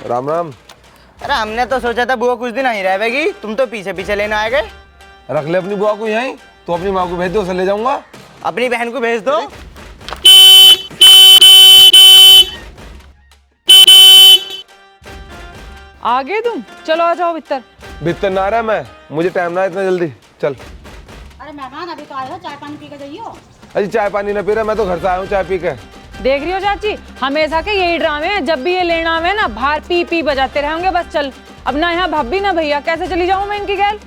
राम राम। अरे हमने तो सोचा था बुआ कुछ दिन नहीं रहेगी, तुम तो पीछे पीछे लेने आ गए। रख ले अपनी बुआ को यहीं, तो अपनी माँ को भेज दो, उसे ले जाऊंगा। अपनी बहन को भेज दो। आ गए तुम? चलो आ जाओ भीतर। भीतर ना रहा मैं, मुझे टाइम ना है इतना जल्दी। चल। अरे मेहमान अभी तो आए हो, चाय पानी पी के जाइयो। अजी चाय पानी ना पी रहा, मैं तो घर से आया हूँ चाय पी के। देख रही हो चाची, हमेशा के यही ड्रामे हैं। जब भी ये लेना आवे ना, बाहर पी पी बजाते रहेंगे बस। चल अब ना यहाँ भाभी ना भैया, कैसे चली जाऊँ मैं इनकी गैल?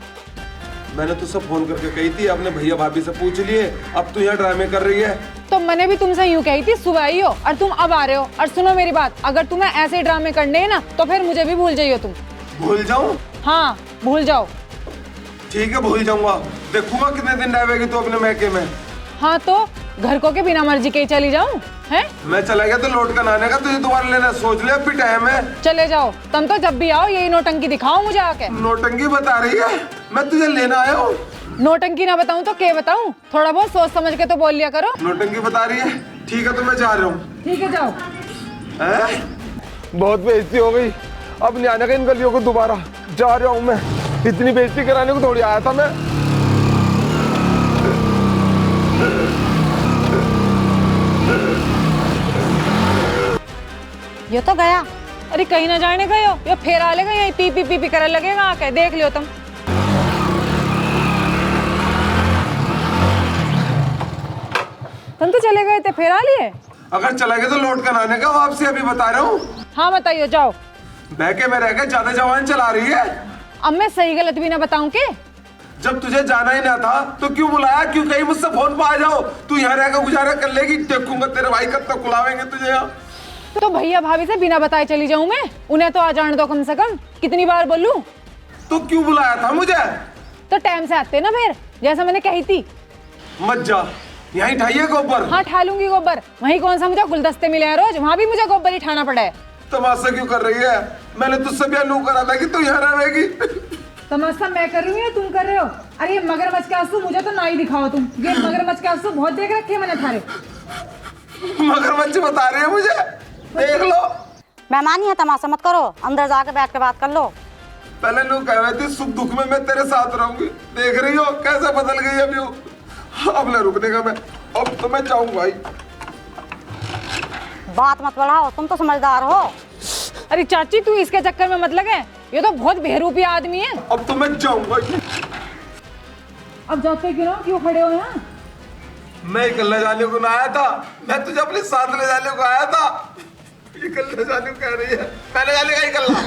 मैंने तुझसे फोन करके कही थी, अपने भैया भाभी से पूछ लिए, अब तू यहाँ ड्रामे कर रही है। तो मैंने भी तुमसे यूँ कही थी, सुबह आई हो और तुम अब आ रहे हो। और सुनो मेरी बात, अगर तुम्हें ऐसे ड्रामे करने हैं ना, तो फिर मुझे भी भूल जाइयो तुम। भूल जाऊँ? हाँ भूल जाओ। ठीक है भूल जाऊंगा, देखूंगा कितने दिन रहेगी तू अपने मैके में। हाँ तो घर को के बिना मर्जी के ही चली जाऊँ है? मैं चला गया तो लौट कर आने का, तुझे दोबारा लेना सोच ले, अभी टाइम है। चले जाओ, तुम तो जब भी आओ यही नोटंकी दिखाओ मुझे आके। नोटंकी बता रही है? मैं तुझे लेना आया हूँ। नोटंकी ना बताऊं तो क्या बताऊं? थोड़ा बहुत सोच समझ के तो बोल लिया करो। नोटंकी बता रही है? ठीक है तो मैं जा रहा हूँ। ठीक है जाओ। बहुत बेइज्जती हो गई, अब नहीं आने का इन गलियों को दोबारा। जा रहा हूँ मैं, इतनी बेइज्जती कराने को थोड़ी आया था मैं। ये तो गया। अरे कहीं ना जाने गए हो, ये फेर आ लेगा यहीं पी पी पी पी करने लगेगा आके, देख लियो तुम। तुम तो चले गए थे, फेर आ लिए? अगर चला गया तो लौट कर आने का, वापसी अभी बता रहा हूँ। हाँ बताइए, जाओ। बहके में रह के ज्यादा जवान चला रही है। अब मैं सही गलत भी ना बताऊं के? जब तुझे जाना ही ना था तो क्यों बुलाया? क्यों कहीं मुझसे फोन पर आ जाओ, तू यहाँ रहकर गुजारा कर लेगी। देखूंगा तेरे भाई कब तक बुलावेंगे तुझे यहाँ। तो भैया भाभी से बिना बताए चली जाऊं मैं? उन्हें तो आ जाने दो कम से कम। कितनी बार बोलूं? तो क्यों बुलाया था मुझे? तो टाइम से आते ना फिर, जैसा मैंने कही थी। मत जा, यहीं ठाइए गोबर। हाँ ठा लूंगी गोबर। वहीं कौन सा मुझे गुलदस्ते मिले हैं रोज, वहाँ भी मुझे गोबर ही ठाना पड़ा है। तमाशा क्यों कर रही है? मैंने तुझसे भी अनु करा था कि तू यहाँ रहेगी। तमाशा मैं कर रही हूँ या तुम कर रहे हो? अरे ये मगरमच्छ के आंसू मुझे तो ना ही दिखाओ तुम। ये मगरमच्छ के आंसू बहुत देख रखे हैं मैंने थारे। मगरमच्छ बता रही है मुझे, देख लो। मेहमान ही तमाशा मत करो, अंदर जाके बैठ के बात कर लो। पहले लोग कह रहे थे सुख दुख में मैं तेरे साथ रहूंगी, देख रही हो कैसे बदल गई अभी वो। अब न रुकने का मैं, अब तो मैं जाऊंगा भाई। बात मत बढ़ाओ, तुम तो समझदार हो। अरे चाची तू इसके चक्कर में मत लगे, ये तो बहुत बेहरूपी आदमी है। अब तो मैं जाऊंगा। अब जाते क्यों खड़े हो यहाँ? मैं इकल्ला जाने को ना आया था, मैं तुझे अपने साथ ले जाने को आया था। इकल्ला जाने को कह रही है, पहले जाने का इकल्ला।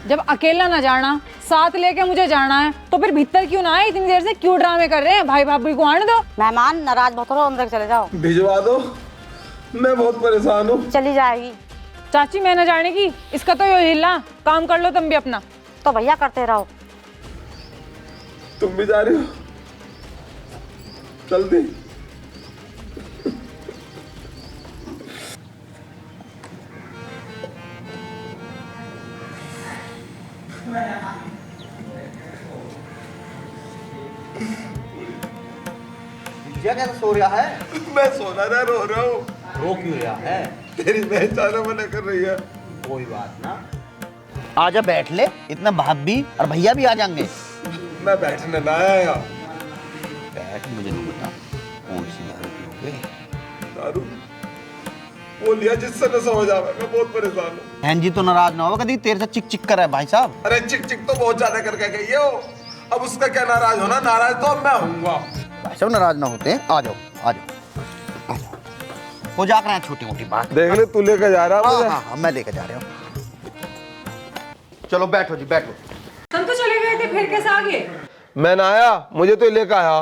जब अकेला ना जाना, साथ लेके मुझे जाना है, तो फिर भीतर क्यों ना आए? इतनी देर से क्यों ड्रामे कर रहे हैं? भाई भाभी को आने दो। मेहमान नाराज मत हो, अंदर चले जाओ। भिजवा दो, मैं बहुत परेशान हूँ। चली जाएगी। चाची मैं न जाने की, इसका तो ये हिलना। काम कर लो तुम भी अपना। तो भैया करते रहो। तुम भी जा रही हो? जल्दी। कैसे सो रहा है? मैं सोना ना, रो रहा हूँ। रो क्यों रहा है? तेरी बहन जाना मना कर रही है। कोई बात ना, आजा बैठ ले, इतना भाभी और भैया भी आ जाएंगे। मैं बैठने ना आया यहाँ। बैठ, मुझे नहीं पता कौन सी दारू पियोगे। दारू वो लिया जिससे नशा हो जावे, मैं बहुत परेशान हूँ। बहन जी तो नाराज ना होगा, कभी तेरे से चिक चिक कर रहा है भाई साहब। अरे चिक चिक तो बहुत ज्यादा करके गई है वो, अब उसका क्या नाराज होना? नाराज तो अब मैं हूँगा। भाई साहब नाराज ना होते हैं, आ जाओ आ जाओ आ जाओ। हो जा कर छोटी मोटी बात। देख ले तू लेकर जा रहा है मुझे। हाँ, मैं लेकर जा रहा हूँ। चलो बैठो जी बैठो। तुम तो चले गए थे, फिर कैसे आ गए? मैं ना आया, मुझे तो लेकर आया।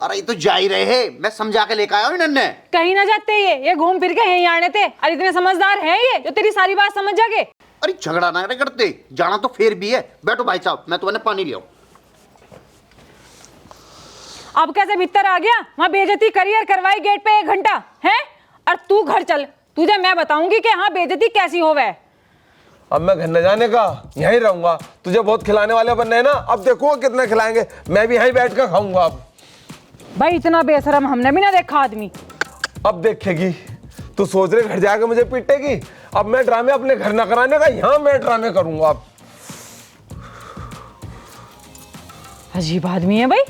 अरे ये तो जा ही रहे हैं, मैं समझा के लेकर आया हूँ नन्हे। कहीं ना जाते ये घूम फिर के यहीं आने थे। अरे इतने समझदार हैं ये जो तेरी सारी बात समझ जागे। अरे झगड़ा ना करते, जाना तो फिर भी है। बैठो भाई साहब, मैं तुम्हें पानी ले आऊं। अब कैसे भीतर आ गया? वहाँ बेइज्जती करियर करवाई गेट पे 1 घंटा है। और तू घर चल, तुझे मैं बताऊंगी कि हाँ बेइज्जती कैसी होवे। अब मैं घर न जाने का, यहीं रहूंगा। तुझे बहुत खिलाने वाले बनने हैं ना, अब देखो कितना खिलाएंगे। मैं भी यहीं बैठ कर खाऊंगा अब। भाई इतना बेशरम हमने भी ना देखा आदमी। अब देखेगी, तू सोच रहे घर जाकर मुझे पीटेगी? अब मैं ड्रामे अपने घर ना कराने का, यहाँ मैं ड्रामे करूंगा अब। अजीब आदमी है भाई।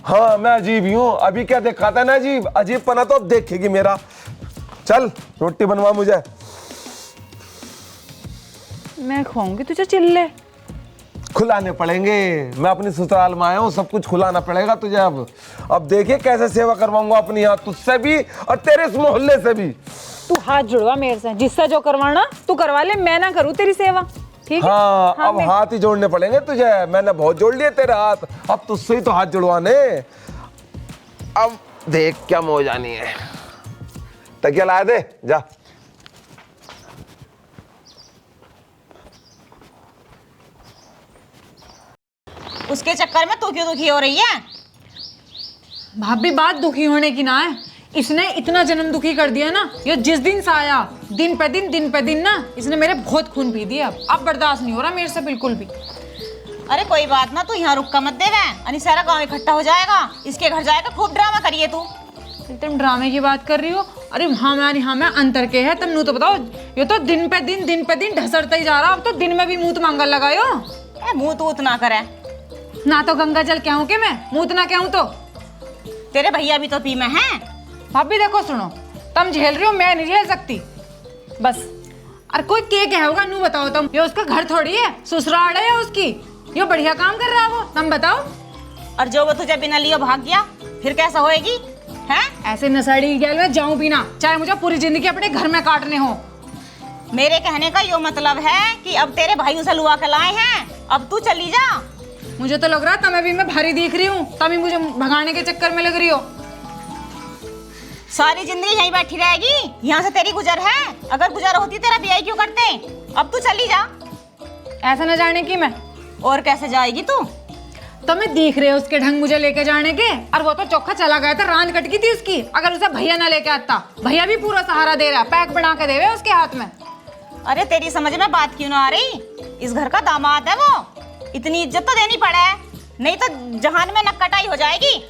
हाँ मैं अजीब ही हूँ, अभी क्या देखा था ना अजीब, अजीब पना तो अब देखेगी मेरा। चल रोटी बनवा मुझे। मैं खुआऊंगी तुझे चिल्ले। खुलाने पड़ेंगे, मैं अपनी ससुराल में आया हूँ, सब कुछ खुलाना पड़ेगा तुझे अब देखिए कैसे सेवा करवाऊंगा अपनी, यहाँ तुझसे भी और तेरे इस मोहल्ले से भी। तू हाथ जुड़वा मेरे से, जिससे जो करवाना तू करवा ले, मैं ना करूँ तेरी सेवा, ठीक है? हाँ अब मैं... हाथ ही जोड़ने पड़ेंगे तुझे, मैंने बहुत जोड़ लिए तेरे हाथ, अब तुझसे ही तो हाथ जुड़वाने। अब देख क्या मौजानी है। तकिया लाया दे जा। उसके चक्कर में तू क्यों दुखी हो रही है? भाभी बात दुखी होने की ना है, इसने इतना जन्म दुखी कर दिया ना, ये जिस दिन से आया दिन पे दिन ना इसने मेरे बहुत खून पी दिया। अब बर्दाश्त नहीं हो रहा मेरे से बिल्कुल भी। अरे कोई बात ना, तू यहाँ रुक का मत दे वह, सारा गांव इकट्ठा हो जाएगा, इसके घर जाएगा, खूब ड्रामा करिए तू। तुम ड्रामे की बात कर रही हो? अरे हमारी हाँ में अंतर के है, तुम नू तो बताओ, ये तो दिन पे दिन ढसरता ही जा रहा। अब तो दिन में भी मुंह मांगल लगायो। मुंह तूत ना करे ना, तो गंगा जल क्या हूँ के मैं मुंह ना क्या हूँ तो तेरे भैया भी तो पी में हैं। भाभी देखो सुनो, तुम झेल रही हो, मैं नहीं झेल सकती बस। और कोई के होगा नू बताओ तुम, ये उसका घर थोड़ी है, ससुराल है उसकी, ये बढ़िया काम कर रहा वो, तुम बताओ। और जो वो तुझे बिना लिए भाग गया फिर कैसा होएगी हैं? ऐसे नसाड़ी गैल में जाऊं भी ना, चाहे मुझे पूरी जिंदगी अपने घर में काटने हो। मेरे कहने का यो मतलब है कि अब तेरे भाइयों से लुआ के लाए हैं, अब तू चली जा। मुझे तो लग रहा है तुम्हें भी मैं भारी दिख रही हूँ, तुम ही मुझे भगाने के चक्कर में लग रही हो। सारी जिंदगी यहीं बैठी रहेगी, यहाँ से तेरी गुजर है, अगर गुजर होती तेरा ब्याह क्यों करते? अब तू चली जा। ऐसा न जाने की मैं, और कैसे जाएगी तू? तुम्हें दिख रहे हो उसके ढंग मुझे लेके जाने के, और वो तो चौखा चला गया था, रान कट गई थी उसकी। अगर उसे भैया ना लेके आता, भैया भी पूरा सहारा दे रहा, पैक बना के देवे उसके हाथ में। अरे तेरी समझ में बात क्यों ना आ रही? इस घर का दामाद है वो, इतनी इज्जत तो देनी पड़े, नहीं तो जहान में नक्कटाई हो जाएगी।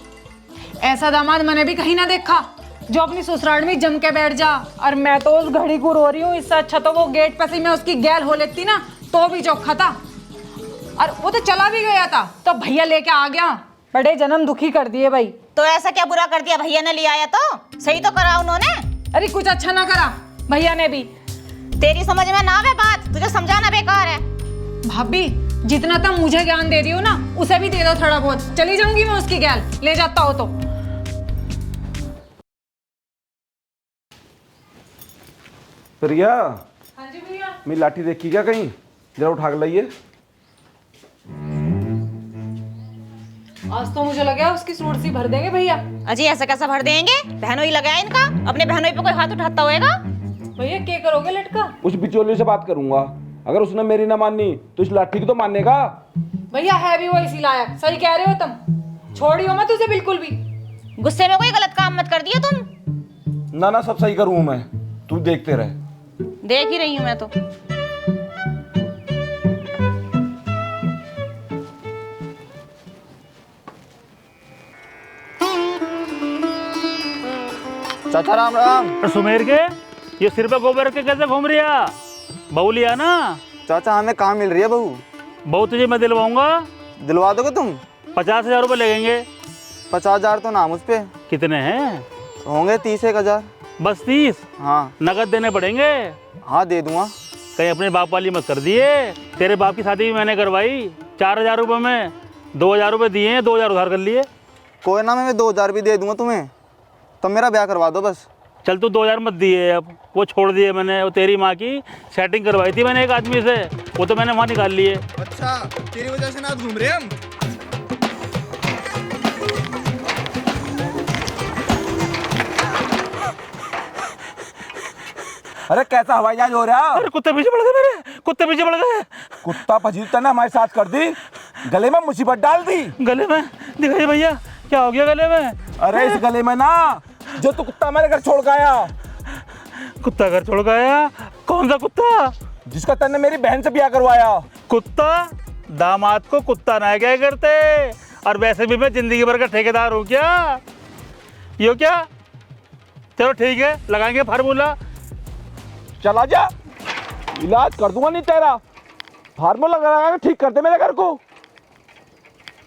ऐसा दामाद मैंने भी कहीं ना देखा जो अपनी ससुराल में जम के बैठ जा। और मैं तो उस घड़ी को रो रही हूँ, इससे अच्छा तो वो गेट पे से मैं उसकी गैल हो लेती ना, तो भी चौखा था। और वो तो चला भी गया था तो भैया लेके आ गया, बड़े जन्म दुखी कर दिए भाई। तो ऐसा क्या बुरा कर दिया भैया ने ले आया? तो सही तो करा उन्होंने। अरे कुछ अच्छा ना करा भैया ने भी। तेरी समझ में ना आवे बात, तुझे समझाना बेकार है। भाभी जितना तुम मुझे ज्ञान दे रही हो ना, उसे भी दे दो थोड़ा बहुत, चली जाऊंगी मैं उसकी गैल, ले जाता हो तो। प्रिया, हाँ जी भैया। मेरी लाठी देखी क्या कहीं? जरा उठा के लाइए। आज तो मुझे लगा उसकी सूट सी भर देंगे भैया। अजी ऐसा कैसा भर देंगे? बहनों ही लगाया इनका, अपने बहनों पे कोई हाथ उठाता होएगा? भैया क्या करोगे लटका? उस बिचौलिए से बात करूंगा, अगर उसने मेरी ना मानी तो इस लाठी की तो मानेगा। भैया है भी वो इसी लायक, सही कह रहे हो तुम, छोड़ियो मत उसे बिल्कुल भी। गुस्से में कोई गलत काम मत कर दियो तुम। ना ना सब सही करूँ मैं, तू देखते रहे। देख ही रही हूँ मैं तो। चाचा राम राम। सुमेर के ये सिर पे गोबर के कैसे घूम रही है? बहू लिया ना? चाचा हमें कहाँ मिल रही है बहू? बहू तुझे मैं दिलवाऊंगा। दिलवा दोगे तुम? 50,000 रुपये लगेंगे। 50,000 तो नाम उस पे कितने हैं? होंगे 30,000। बस 30? हाँ नगद देने पड़ेंगे। हाँ दे दूंगा। कहीं अपने बाप वाली मत कर दिए, तेरे बाप की शादी भी मैंने करवाई 4,000 रुपये में, 2,000 रुपये दिए हैं, 2,000 उधार कर लिए। कोई ना, मैं 2,000 भी दे दूंगा तुम्हें, तब मेरा ब्याह करवा दो बस। चल तू 2,000 मत दिए, अब वो छोड़ दिए मैंने। वो तेरी माँ की सेटिंग करवाई थी मैंने एक आदमी से, वो तो मैंने वहाँ निकाल लिए। अच्छा तेरी वजह से ना घूम रहे हम। अरे कैसा हवाई जहाज हो रहा है? अरे कुत्ते पीछे पड़ गए मेरे, कुत्ते पीछे पड़ गए। कुत्ता फजीलता ने हमारे साथ कर दी, गले में मुसीबत डाल दी। गले में दिखाइए भैया, क्या हो गया गले में? अरे इस गले में ना, जो तू कुत्ता हमारे घर छोड़ गया। कुत्ता घर छोड़ गया? कौन सा कुत्ता? जिसका तन्ने मेरी बहन से ब्याह करवाया। कुत्ता? दामाद को कुत्ता ना क्या करते? और वैसे भी मैं जिंदगी भर का ठेकेदार हूँ क्या? यो क्या? चलो ठीक है, लगाएंगे फार्मूला। चला जा। इलाज कर दूंगा नहीं तेरा। फार्मूला लगा के ठीक कर दे मेरे घर को।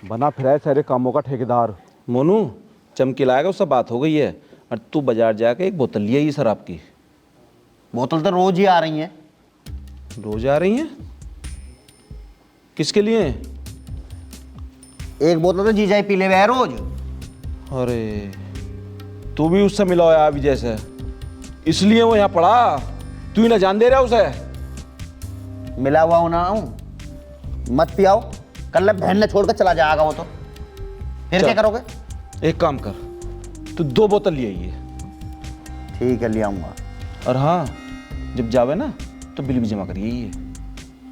बना फिर है सारे कामों का ठेकेदार। मोनू चमकी लाएगा, उससे बात हो गई है। और तू बाजार जाके एक बोतल ले आई शराब की। बोतल तो रोज ही आ रही है। रोज आ रही हैं? किसके लिए? एक बोतल तो जीजा ही पी ले है रोज। अरे तू भी उससे मिला है अभी जैसे, इसलिए वो यहाँ पड़ा। तू ही ना जान दे रहा उसे। मिला हुआ हूं ना हूं, मत पियाओ, कल बहन ने छोड़कर चला जाएगा वो तो। फिर चल। क्या करोगे? एक काम कर, तू 2 बोतल ले आइए। ठीक है, ले आऊंगा। और हाँ, जब जावे ना तो बिल भी जमा करिए ये।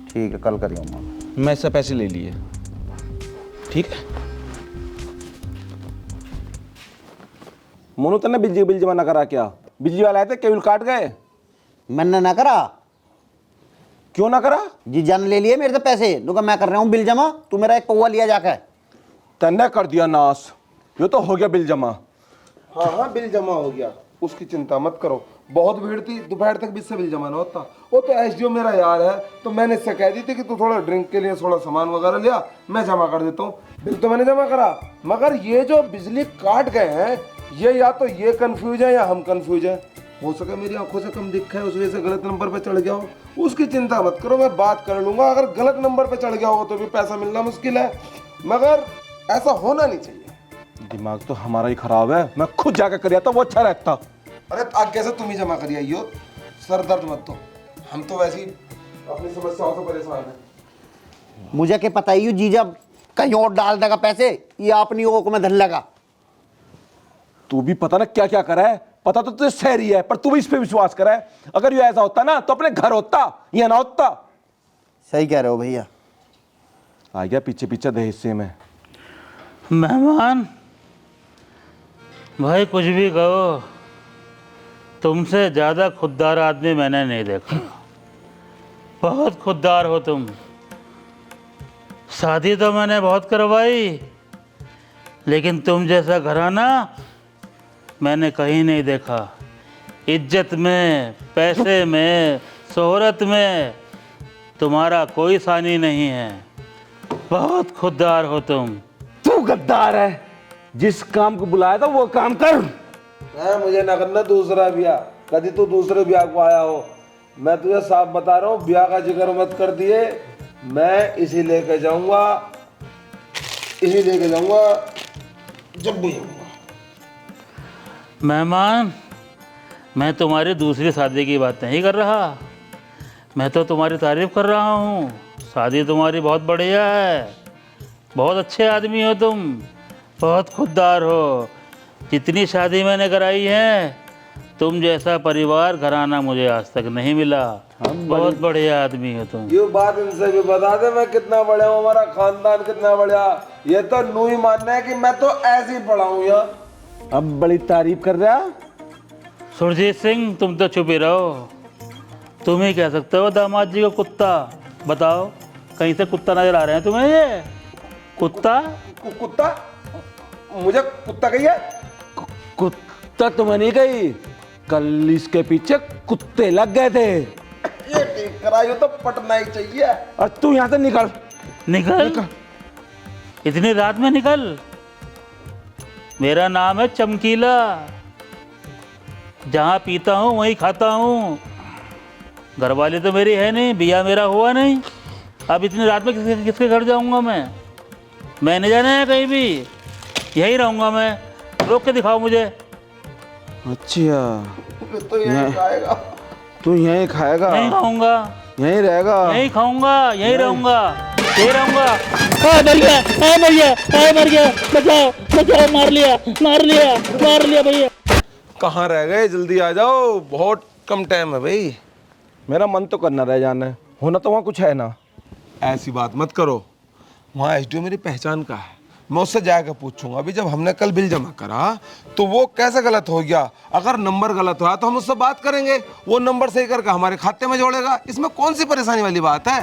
ठीक है, कल कर आऊंगा। मैं इससे पैसे ले लिए, ठीक है? मोनू तने बिजली जमा ना करा क्या? बिजली वाले आए थे, केबल काट गए। मैंने ना करा। क्यों ना करा? जीजा ने ले लिए मेरे से पैसे। दुका मैं कर रहा हूँ बिल जमा, तू मेरा एक पौवा लिया जाकर। तने कर दिया नाश। ये तो हो गया बिल जमा। हाँ हाँ बिल जमा हो गया, उसकी चिंता मत करो। बहुत भीड़ थी, दोपहर तक भी इससे बिल जमा ना होता। वो तो एसडीओ मेरा यार है, तो मैंने इससे कह दी थी कि तू थोड़ा ड्रिंक के लिए थोड़ा सामान वगैरह लिया, मैं जमा कर देता हूँ। बिल तो मैंने जमा करा, मगर ये जो बिजली काट गए हैं, ये या तो ये कंफ्यूज है या हम कंफ्यूज है। हो सके मेरी आंखों से कम दिखा है, उस वजह से गलत नंबर पे चढ़ गया हो। उसकी चिंता मत करो, मैं बात कर लूंगा। अगर गलत नंबर पे चढ़ गया हो तो भी पैसा मिलना मुश्किल है, मगर ऐसा होना नहीं चाहिए। दिमाग तो हमारा ही खराब है। मैं खुद जाकर कर आता वो अच्छा रहता। अरे आगे से तुम ही जमा करिए आइयो, सर दर्द मत दो। हम तो वैसे ही अपनी समस्याओं से परेशान हैं। मुझे क्या पता ही जीजा कहीं और डाल देगा पैसे, ये अपनी ओक में धन लगा। तू भी पता ना क्या क्या करा है। पता तो तुझे शहरी है, पर तू भी इस पे विश्वास करा है। अगर ये ऐसा होता ना तो अपने घर होता, या ना होता। सही कह रहे हो भैया। आ गया पीछे पीछे दे हिस्से में। मेहमान भाई, कुछ भी कहो, तुमसे ज़्यादा खुददार आदमी मैंने नहीं देखा। बहुत खुददार हो तुम। शादी तो मैंने बहुत करवाई, लेकिन तुम जैसा घराना मैंने कहीं नहीं देखा। इज्जत में, पैसे में, शोहरत में तुम्हारा कोई सानी नहीं है। बहुत खुददार हो तुम। तू गद्दार है। जिस काम को बुलाया था वो काम कर। मुझे ना करना दूसरा ब्याह। कभी तू दूसरे ब्याह को आया हो, मैं तुझे साफ बता रहा हूँ, ब्याह का जिक्र मत कर दिए। मैं इसी लेके जाऊंगा, इसी लेके जाऊंगा जब भी जाऊंगा। मेहमान, मैं तुम्हारी दूसरी शादी की बात नहीं कर रहा, मैं तो तुम्हारी तारीफ कर रहा हूँ। शादी तुम्हारी बहुत बढ़िया है, बहुत अच्छे आदमी हो तुम, बहुत खुददार हो। जितनी शादी मैंने कराई है, तुम जैसा परिवार घराना मुझे आज तक नहीं मिला। बहुत बढ़िया आदमी हो तुम। ये बात इनसे भी बता दे मैं कितना बड़ा हूँ, हमारा खानदान कितना बड़ा। ये तो नू ही मानना है कि मैं तो ऐसे ही पड़ा हूँ यहाँ। अब बड़ी तारीफ कर रहा। सुरजीत सिंह, तुम तो चुप ही रहो। तुम ही कह सकते हो दामाद जी को कुत्ता। बताओ, कहीं से कुत्ता नजर आ रहे हैं तुम्हें? ये कुत्ता? कुत्ता? मुझे कुत्ता कही है? कुत्ता तुम्हें नहीं गई, कल इसके पीछे कुत्ते लग गए थे। ये ठीक कराइयो तो पटना ही चाहिए। और तू यहाँ से निकल। निकल? इतनी रात में निकल? मेरा नाम है चमकीला। जहाँ पीता हूँ वहीं खाता हूँ। घरवाली तो मेरी है नहीं, बिया मेरा हुआ नहीं। अब इतनी रात में किसके घर जाऊँगा मैं? नहीं जाना है कहीं भी, यहीं रहूँगा मैं। रोक के दिखाओ मुझे। अच्छा, तो यही खाएगा। तू यहीं खाएगा? नहीं खाऊंगा, यहीं रहेगा? यहीं खाऊंगा, यहीं रहूँगा, यहीं रहूँगा। मर गया, मर गया, मर गया। बचाओ, बचाओ, मार लिया, मार लिया, मार लिया भैया। कहाँ रह गए? जल्दी आ जाओ, बहुत कम टाइम है भाई। मेरा मन तो करना रह जाना है, होना तो वहाँ कुछ है ना। ऐसी बात मत करो, वहाँ एसडीओ मेरी पहचान का है, मैं उससे जाकर पूछूंगा। अभी जब हमने कल बिल जमा करा तो वो कैसे गलत हो गया। अगर नंबर गलत हुआ तो हम उससे बात करेंगे, वो नंबर सही करके हमारे खाते में जोड़ेगा। इसमें कौन सी परेशानी वाली बात है?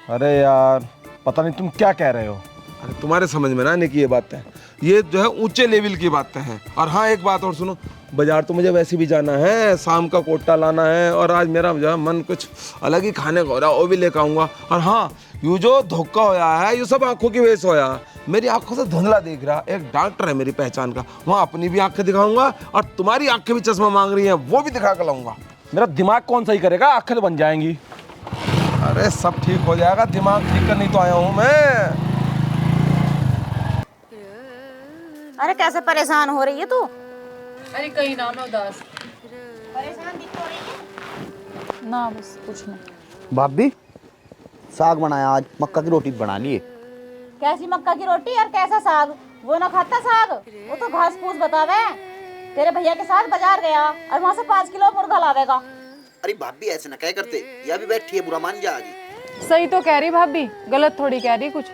अरे यार, पता नहीं तुम क्या कह रहे हो। अरे तुम्हारे समझ में ना आने की ये बात है। ये जो है ऊंचे लेवल की बातें हैं। और हाँ एक बात और सुनो, बाजार तो मुझे वैसे भी जाना है, शाम का कोटा लाना है और आज मेरा जो है मन कुछ अलग ही खाने का हो रहा है, वो भी लेकर आऊँगा। और हाँ ये जो धोखा होया है ये सब आंखों की वजह से होया है। मेरी आंखों से धुंधला देख रहा, एक डॉक्टर है मेरी पहचान का, वहाँ अपनी भी आंखें दिखाऊंगा और तुम्हारी आंखें भी चश्मा मांग रही हैं वो भी दिखा कर लाऊंगा। मेरा दिमाग कौन सही करेगा, आंखें तो बन जाएंगी। अरे सब ठीक हो जाएगा, दिमाग ठीक करने तो आया हूँ मैं। अरे कैसे परेशान हो रही है तू? अरे कहीं ना मैं उदास परेशान दिख तो रही है। ना, बस कुछ नहीं। भाभी साग बनाया आज, मक्का की रोटी बना लिए। कैसी मक्का की रोटी और कैसा साग? वो ना खाता साग, वो तो घास फूस बतावे। तेरे भैया के साथ बाजार गया और वहाँ से 5 किलो मुर्गा लावेगा। अरे भाभी ऐसे ना क्या करते, यह भी बैठी है, बुरा मान जाएगी। सही तो कह रही भाभी, गलत थोड़ी कह रही कुछ।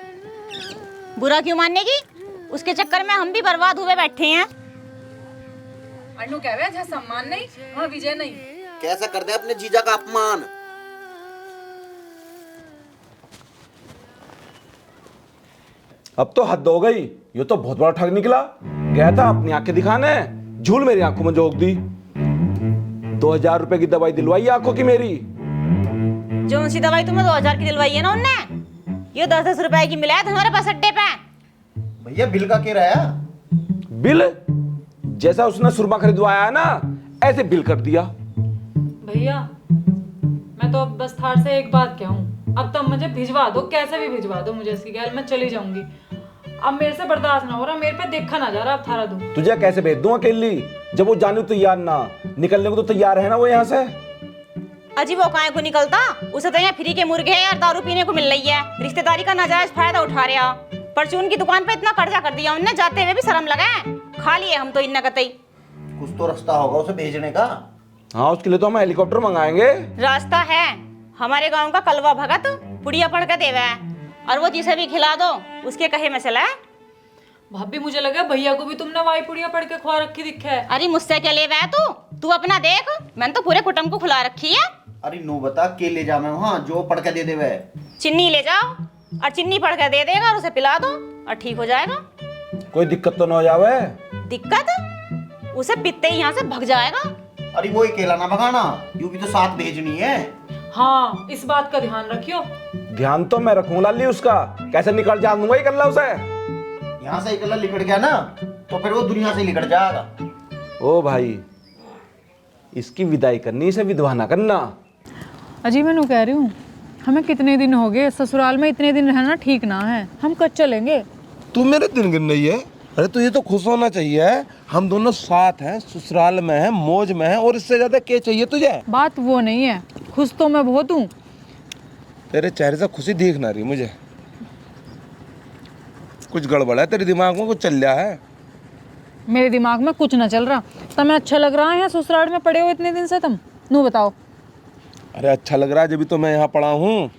बुरा क्यों मानने की? उसके चक्कर में हम भी बर्बाद हुए बैठे हैं। अन्नू कह रहे हैं सम्मान नहीं, हाँ विजय नहीं। कैसा कर दे अपने जीजा का अपमान। अब तो हद हो गई, ये तो बहुत बड़ा ठग निकला। गया था अपनी आंखें दिखाने, झूल मेरी आंखों में झोंक दी। 2000 रुपए की दवाई दिलवाई आंखों की मेरी। जो सी दवाई तुम्हें 2000 की दिलवाई है ना उनने, ये 10-10 रुपए की मिला है तुम्हारे पास अड्डे पे। भैया बिल का क्या रहा? बिल जैसा उसने सुरमा खरीदवाया है ना, ऐसे बिल कर दिया। भैया मैं तो अब बस थार से एक बात कहूँ, अब तब मुझे भिजवा दो, कैसे भी भिजवा दो मुझे इसकी गैल, मैं चली जाऊंगी। अब मेरे से बर्दाश्त ना हो रहा, मेरे पे देखा ना जा रहा, अब थारा दूं। तुझे कैसे भेज दूं अकेली, जब वो जाने को तैयार ना, निकलने को तो तैयार है ना वो यहाँ से। अजी वो काहे को निकलता? उसे तो यहाँ फ्री के मुर्गे और दारू पीने को मिल रही है, रिश्तेदारी का नाजायज फायदा उठा रहा। परचून की दुकान पे इतना कर्जा कर दिया उनने, जाते हुए भी शर्म लगा। खा लिए हम तो इन कतई। कुछ तो रास्ता होगा उसे भेजने का। हाँ उसके लिए तो हम हेलीकॉप्टर मंगाएंगे। रास्ता है, हमारे गांव का कलवा भगत पुड़िया पड़ के देवे, और वो जिसे भी खिला दो उसके कहे में चला। भाभी मुझे लगा भैया को भी तुमने वाई पुड़िया पड़ के खुआ रखी दिखे है। अरे मुझसे क्या ले वह तू अपना देख, मैंने तो पूरे कुटुंब को खुला रखी है। अरे नो बता के ले जा मैं वहाँ, जो पड़ के दे दे वह। चिन्नी ले जाओ और चिन्नी पड़ के दे देगा और उसे पिला दो और ठीक हो जाएगा। कोई दिक्कत तो ना हो जावे? दिक्कत? उसे पित्ते ही यहाँ से भग जाएगा। अरे वो अकेला ना भगाना, यूं भी तो साथ भेजनी है। हाँ इस बात का ध्यान रखियो। ध्यान तो मैं रखूंगा लाली उसका, कैसे निकल जा दूंगा ही कर ला उसे। यहाँ से अकेला लिकट गया ना तो फिर वो दुनिया से लिकट जाएगा। ओ भाई इसकी विदाई करनी, इसे विधवा ना करना। अजी मैं कह रही हूँ, हमें कितने दिन हो गए ससुराल में, इतने दिन रहना ठीक ना है, हम कब चलेंगे? तू मेरे दिन गिन रही है? अरे तुझे तो खुश होना चाहिए, हम दोनों साथ हैं, ससुराल में हैं, मौज में हैं, और इससे ज्यादा क्या चाहिए तुझे? बात वो नहीं है, खुश तो मैं बहुत हूँ। तेरे चेहरे से खुशी दिख ना रही मुझे, कुछ गड़बड़ है तेरे दिमाग में, कुछ चल रहा है। मेरे दिमाग में कुछ ना चल रहा। तुम्हें अच्छा लग रहा है ससुराल में पड़े हो इतने दिन से तुम? नू बताओ। अरे अच्छा लग रहा है जब तो मैं यहाँ पड़ा हूँ,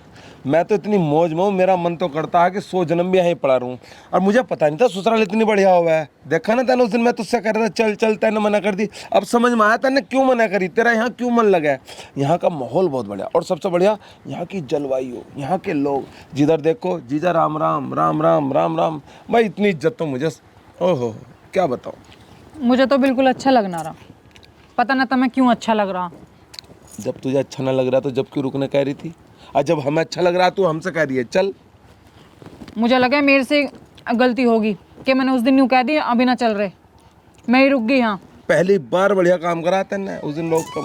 मैं तो इतनी मौज में हूँ, मेरा मन तो करता है कि 100 जन्म भी यहीं पड़ा रहूँ। और मुझे पता नहीं था ससुराल इतनी बढ़िया हुआ है। देखा ना तैने उस दिन मैं तुझसे कह रहा था चल चल, तैने मना कर दी। अब समझ में आया तैने क्यों मना करी, तेरा यहाँ क्यों मन लगा है। यहाँ का माहौल बहुत बढ़िया, और सबसे बढ़िया यहाँ की जलवायु, यहाँ के लोग, जिधर देखो जीजा राम राम राम राम राम राम। भाई इतनी इज्जत तो मुझे, ओहो क्या बताओ। मुझे तो बिल्कुल अच्छा लगना रहा, पता ना तुम्हें क्यों अच्छा लग रहा। जब तुझे अच्छा ना लग रहा तो जब क्यों रुकने कह रही थी, और जब हमें अच्छा लग रहा तो हमसे कह रही है चल। मुझे लगा मेरे से गलती होगी कि मैंने उस दिन यूँ कह दी, अभी ना चल रहे, मैं ही रुक गई। हाँ पहली बार बढ़िया काम करा तेने उस दिन लोग का।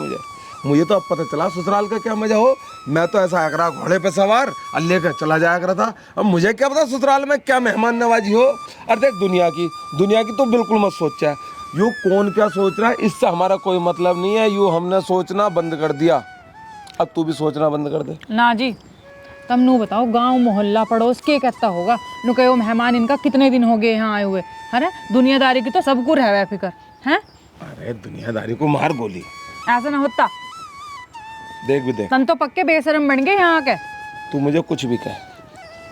मुझे तो अब पता चला ससुराल का क्या मजा हो। मैं तो ऐसा आया करा घोड़े पे सवार और लेकर चला जाया करा था। अब मुझे क्या पता ससुराल में क्या मेहमान नवाजी हो। और देख दुनिया की तो बिल्कुल मत सोचा है, यूँ कौन क्या सोच रहा है इससे हमारा कोई मतलब नहीं है। यूँ हमने सोचना बंद कर दिया, अब तू भी सोचना बंद कर दे। ना जी, तुम नू बताओ, गांव मोहल्ला पड़ोस के कहता होगा नु कहो मेहमान इनका कितने दिन हो गए यहाँ आए हुए। अरे दुनियादारी की तो सबको है फिक्र है। अरे दुनियादारी को मार गोली, ऐसा ना होता। देख भी देख, तुम तो पक्के बेशरम बन गए यहाँ के। तू मुझे कुछ भी कह,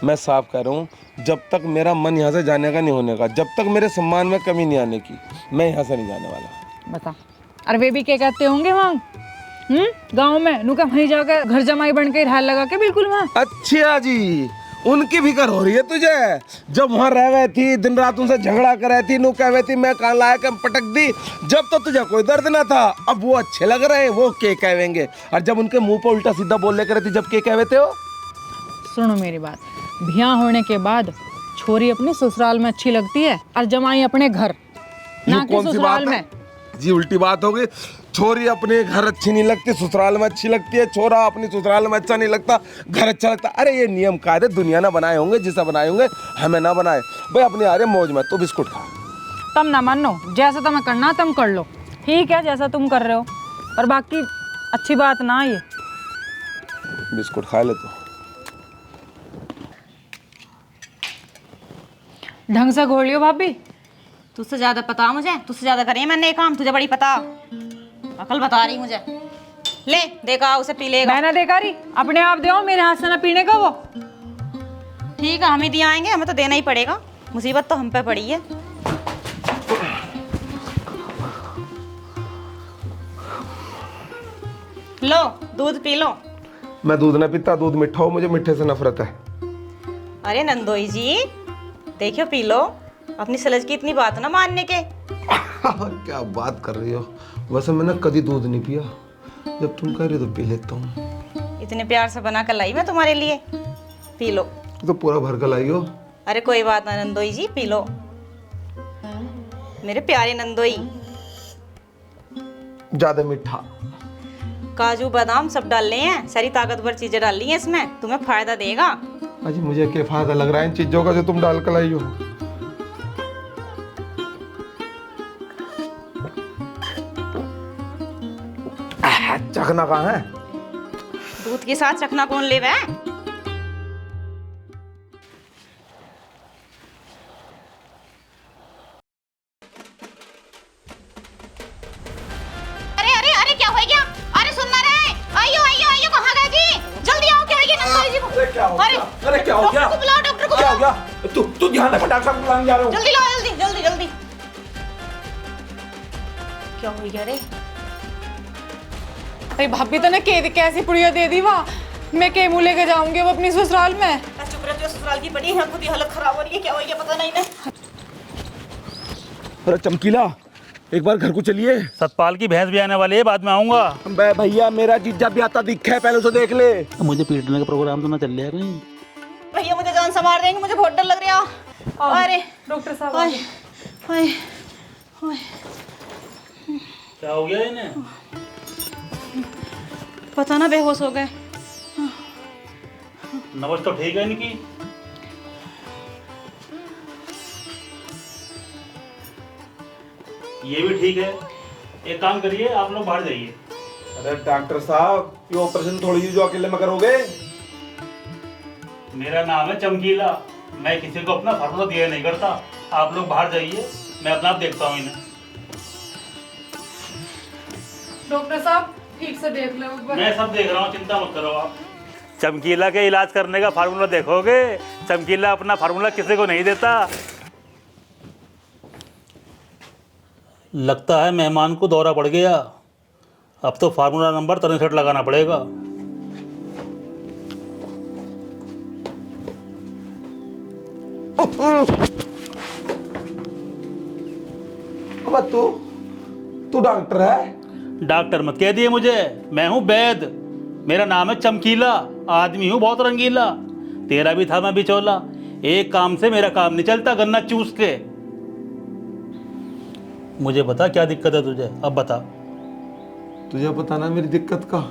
मैं साफ कह रहा हूँ, जब तक मेरा मन यहाँ से जाने का नहीं होने का, जब तक मेरे सम्मान में कमी नहीं आने की, मैं यहाँ से नहीं जाने वाला। बता, अरे वे भी क्या कहते होंगे वहाँ गाँव में, नु का वहीं जाकर घर जमाई बन के रह लगा के बिल्कुल वहाँ। अच्छा जी, उनकी फिक्र हो रही है तुझे। जब वहां रह गई थी, दिन रात उनसे झगड़ा कर रही थी, नु कह रही थी मैं कहाँ लाया कम पटक दी, जब तो तुझे कोई दर्द ना था। अब वो अच्छे लग रहे हैं, वो के कहेंगे। और जब उनके मुंह पर उल्टा सीधा बोल कर थी, जब के कहते हो। सुनो मेरी बात, ब्याह होने के बाद छोरी अपने ससुराल में अच्छी लगती है और जमाई अपने घर, ना कि ससुराल में। जी उल्टी बात हो गई। छोरी अपने घर अच्छी नहीं लगती, ससुराल में अच्छी लगती है। छोरा अपनी ससुराल में अच्छा नहीं लगता, घर अच्छा लगता। अरे ये नियम कायदे दुनिया ना बनाए होंगे, जिसे बनाए होंगे हमें ना बनाए भाई। अपने आ रहे मौज में, तो बिस्कुट खा। तुम ना मानो, जैसा तुम्हें करना तुम कर लो, ठीक है जैसा तुम कर रहे हो, पर बाकी अच्छी बात ना ये। बिस्कुट खा ले तो। ढंग से घोल लियो भाभी। तुझसे ज्यादा पता मुझे, तुझसे ज्यादा करे मैंने ये काम, तुझे बड़ी पता, अकल बता रही मुझे। ले देखा उसे पी लेगा। मैं ना देखा रही, अपने आप दो, मेरे हाथ से ना पीने का वो। ठीक है हम ही दिए आएंगे, हमें तो देना ही पड़ेगा, मुसीबत तो हम पे पड़ी है। लो दूध पी लो। मैं दूध ना पीता, दूध मीठा हो, मुझे मीठे से नफरत है। अरे नंदोई जी देखियो पी लो, अपनी सलज की इतनी बात ना मानने के। क्या बात कर रही हो। वैसे मैंने कभी दूध नहीं पिया, जब तुम कह रही हो तो पी लेता हूँ। इतने प्यार से बना कर लाई मैं तुम्हारे लिए, पी लो। तो पूरा भर कर लाई हो। अरे कोई बात ना नंदोई जी, पी लो मेरे प्यारे नंदोई। ज्यादा मीठा। काजू बादाम सब डालने हैं, सारी ताकतवर चीजें डालनी है इसमें, तुम्हें फायदा देगा। अजी मुझे क्या फायदा लग रहा है इन चीजों का जो तुम डाल कर लाई हो। चखना कहाँ है? दूध के साथ चखना कौन ले वह? अरे अरे अरे क्या हो गया? अरे सुनना रे, आइयो आइयो आइयो, कहाँ गए जी? जल्दी आओ, क्या हो गया नंदोई जी को? अरे क्या हो गया? अरे क्या हो गया? डॉक्टर को बुलाओ, डॉक्टर को क्या हो बुलाओ। गया? तू ध्यान रख, डॉक्टर साहब बुलाने जा रहा हूँ। जल्दी लाओ, जल्दी जल्दी जल्दी। क्या हो गया रे? अरे भाभी तो ने कैसी पुड़िया दे दी वाह, मैं के मुँह लेके जाऊंगी वो अपनी ससुराल में। चुप रह, जो ससुराल की बड़ी है, खुद ही हालत खराब हो रही है, क्या हो गया पता नहीं ना। अरे चमकीला, एक बार घर को चलिए। सतपाल की भैंस भी आने वाली है, बाद में आऊंगा। भैया मेरा जीजा भी आता दिखा है, पहले उसे देख ले। मुझे पीटने का प्रोग्राम तो ना चल रहा कहीं। भैया मुझे जान से मार देंगे, मुझे बहुत डर लग रहा है। अरे डॉक्टर साहब हाय हाय हाय, क्या हो गया इन्हें? पता ना बेहोश हो गए। नब्ज तो ठीक है इनकी। ये भी ठीक है, एक काम करिए आप लोग बाहर जाइए। अरे डॉक्टर साहब, ये ऑपरेशन थोड़ी ही जो अकेले में करोगे। मेरा नाम है चमकीला, मैं किसी को अपना फार्मूला दिया नहीं करता। आप लोग बाहर जाइए, मैं अपना आप देखता हूँ इन्हें। डॉक्टर साहब ठीक से देख लो। मैं सब देख रहा हूँ, चिंता मत करो आप। चमकीला के इलाज करने का फार्मूला देखोगे, चमकीला अपना फार्मूला किसी को नहीं देता। लगता है मेहमान को दौरा पड़ गया, अब तो फार्मूला नंबर 63 लगाना पड़ेगा। अब तू डॉक्टर है? डॉक्टर मत कह दिए मुझे, मैं हूँ वैद। मेरा नाम है चमकीला, आदमी हूँ बहुत रंगीला। तेरा भी था मैं बिचौला, एक काम से मेरा काम नहीं चलता, गन्ना चूस के। मुझे बता क्या दिक्कत है तुझे, अब बता। तुझे पता ना मेरी दिक्कत का?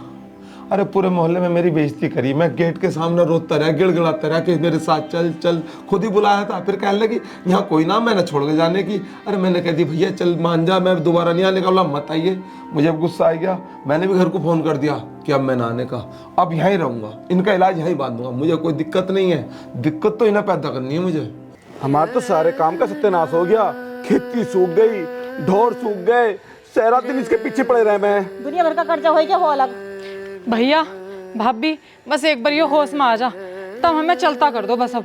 अरे पूरे मोहल्ले में मेरी बेइज्जती करी, मैं गेट के सामने रोता रहा, गिड़गिड़ाता रहा कि मेरे साथ चल चल। खुद ही बुलाया था, फिर कहने लगी यहाँ कोई ना, मैंने छोड़ के जाने की। अरे मैंने कह दी भैया चल मान जा, मैं दोबारा नहीं आने का। बोला मत आइए। मुझे अब गुस्सा आ गया, मैंने भी घर को फोन कर दिया कि अब मैं ना आने का, अब यहीं रहूंगा, इनका इलाज यहीं बांधूंगा। मुझे कोई दिक्कत नहीं है, दिक्कत तो इन्हें पैदा करनी है मुझे। हमारे तो सारे काम का सत्यानाश हो गया, खेती सूख गई, ढोर सूख गए, सारा दिन इसके पीछे पड़े रहे। मैं दुनिया भर का कर्जा हो गया वो अलग। भैया भाभी बस एक बार ये होश में आ जा, तब हमें चलता कर दो बस अब।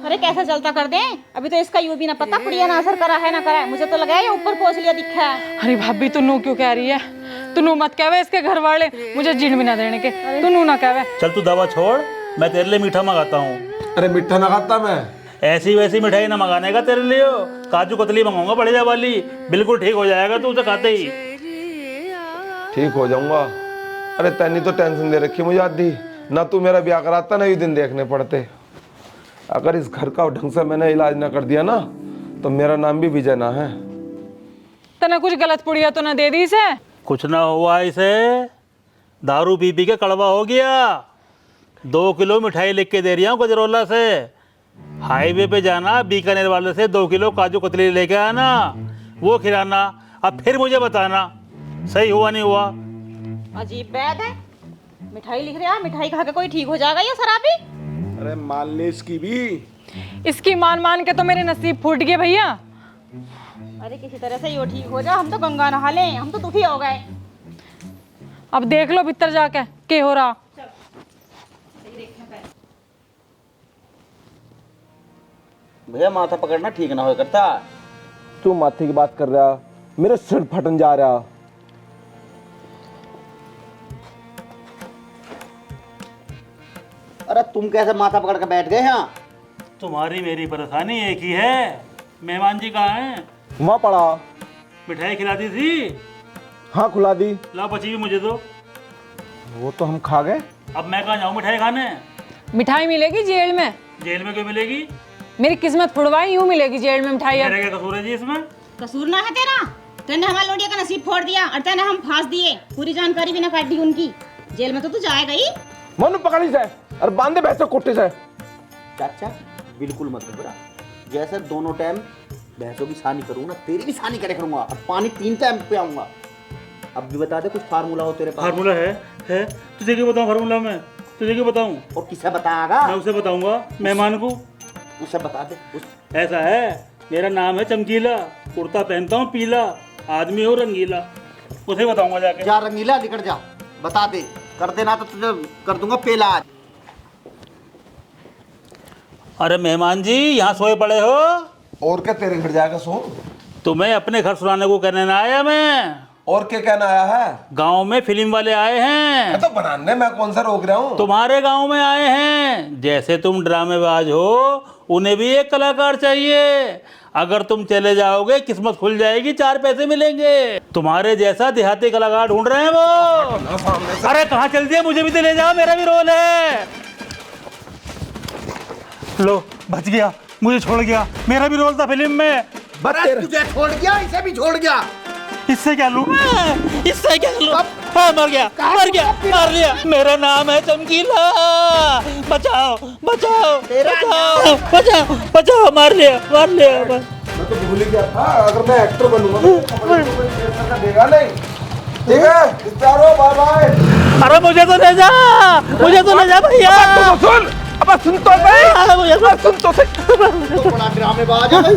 अरे कैसे चलता कर दें, अभी तो इसका यूं भी ना पता पुड़िया ना असर करा है ना करा है। मुझे तो लगा है ये ऊपर पहुंच लिया दिखा है। अरे भाभी तू नू क्यों कह रही है? तू नू मत कहवे, इसके घर वाले मुझे जीण भी ना देने के, तू नू ना कहवे। चल तू दवा छोड़, मैं तेरे लिए मीठा मंगाता हूँ। अरे मीठा ना खाता मैं। ऐसी वैसी मिठाई ना मंगाने का तेरे लिए हो। काजू कतली मंगाऊंगा बढ़िया वाली, बिल्कुल ठीक हो जाएगा तू उसे खाते ही। ठीक हो जाऊंगा। अरे तैनी तो टेंशन दे रखी मुझे आधी, ना तू मेरा ब्याह कराता ना ये दिन देखने पड़ते। अगर इस घर का ढंग से मैंने इलाज ना कर दिया ना तो मेरा नाम भी विजय ना है। तने कुछ गलत पुड़िया तो ना दे दी इसे? कुछ ना हुआ इसे, दारू पी पी के कड़वा हो गया। 2 किलो मिठाई लिख के दे रही हूँ गजरौला से। हाईवे पे जाना, बीकानेर वाले से 2 किलो काजू कतली लेके आना, वो खिलाना, अब फिर मुझे बताना सही हुआ नहीं हुआ। अजीब बात है, मिठाई लिख रहा, मिठाई खा के कोई ठीक हो जाएगा या शराबी? अरे मान ले इसकी भी। इसकी मान मान के तो मेरे नसीब फूट गए भैया। अरे किसी तरह से यो ठीक हो जा, हम तो गंगा नहा लें, हम तो दुखी हो गए। अब देख लो भीतर जाके के हो रहा। भैया माथा पकड़ना ठीक ना हो करता। तू माथे की बात कर रहा, मेरे सिर फटन जा रहा। अरे तुम कैसे माथा पकड़ के बैठ गए यहाँ? तुम्हारी मेरी परेशानी एक ही है। मेहमान जी कहाँ हैं? वहाँ पड़ा। मिठाई खिला दी थी? हाँ खुला दी। ला बची भी मुझे दो। वो तो हम खा गए। अब मैं कहाँ जाऊँ मिठाई खाने? मिठाई मिलेगी जेल में। जेल में क्यों मिलेगी? मेरी किस्मत फुड़वाई यूं मिलेगी जेल में मिठाई। मेरा क्या कसूर है जी इसमें? कसूर ना है तेरा, तेने हमारे लोडिया का नसीब फोड़ दिया और तेने हम फांस दिए, पूरी जानकारी भी ना काट दी उनकी। जेल में तो तू जाएगा ही। मनु पकड़ी से और बांधे भैंसे कुट्टे से। चाचा बिल्कुल मत घबरा, जैसे दोनों टाइम भैंसों की सानी करूँ ना, तेरी भी सानी करे करूँगा और पानी 3 टाइम पे आऊँगा। अब भी बता दे, कुछ फार्मूला हो तेरे पास? फार्मूला है। तुझे क्यों बताऊँ फार्मूला में? तुझे क्यों बताऊँ? और किसे बताएगा? मैं उसे बताऊंगा, मेहमान को। उसे बता दे। ऐसा है, मेरा नाम है चमकीला, कुर्ता पहनता हूँ पीला, आदमी हो रंगीला। उसे बताऊंगा जाके। जा रंगीला निकल जा, बता दे, कर देना तो तुझे कर दूंगा पेला आज। अरे मेहमान जी यहाँ सोए पड़े हो? और क्या तेरे घर जाएगा सो? तुम्हें अपने घर सुनाने को कहने ना आया मैं। और क्या कहना आया है? गांव में फिल्म वाले आए हैं। तो बनाने मैं कौन सा रोक रहा हूँ? तुम्हारे गांव में आए हैं। जैसे तुम ड्रामेबाज हो, उन्हें भी एक कलाकार चाहिए। अगर तुम चले जाओगे किस्मत खुल जाएगी, 4 पैसे मिलेंगे। तुम्हारे जैसा देहाती कलाकार ढूंढ रहे हैं वो। अरे कहाँ चल दिए, मुझे भी तो ले जाओ, मेरा भी रोल है। लो बच गया, मुझे छोड़ गया, मेरा भी रोल था फिल्म में। तुझे छोड़ गया, इसे भी छोड़ गया। इससे क्या लूं मैं? इससे क्या लूं? हाँ मर गया, मार लिया। मेरा नाम है चमकीला। बचाओ बचाओ बचाओ, मार लिया। मैं तो भूल ही गया था, अगर मैं एक्टर बनूंगा तो कोई पैसा का देगा नहीं। ठीक है, चारों बाय बाय। अरे मुझे तो ले जा भैया। सुन, अब सुन तो भाई, मुझे सुन तो सही। तो बड़ा ड्रामेबाज है भाई।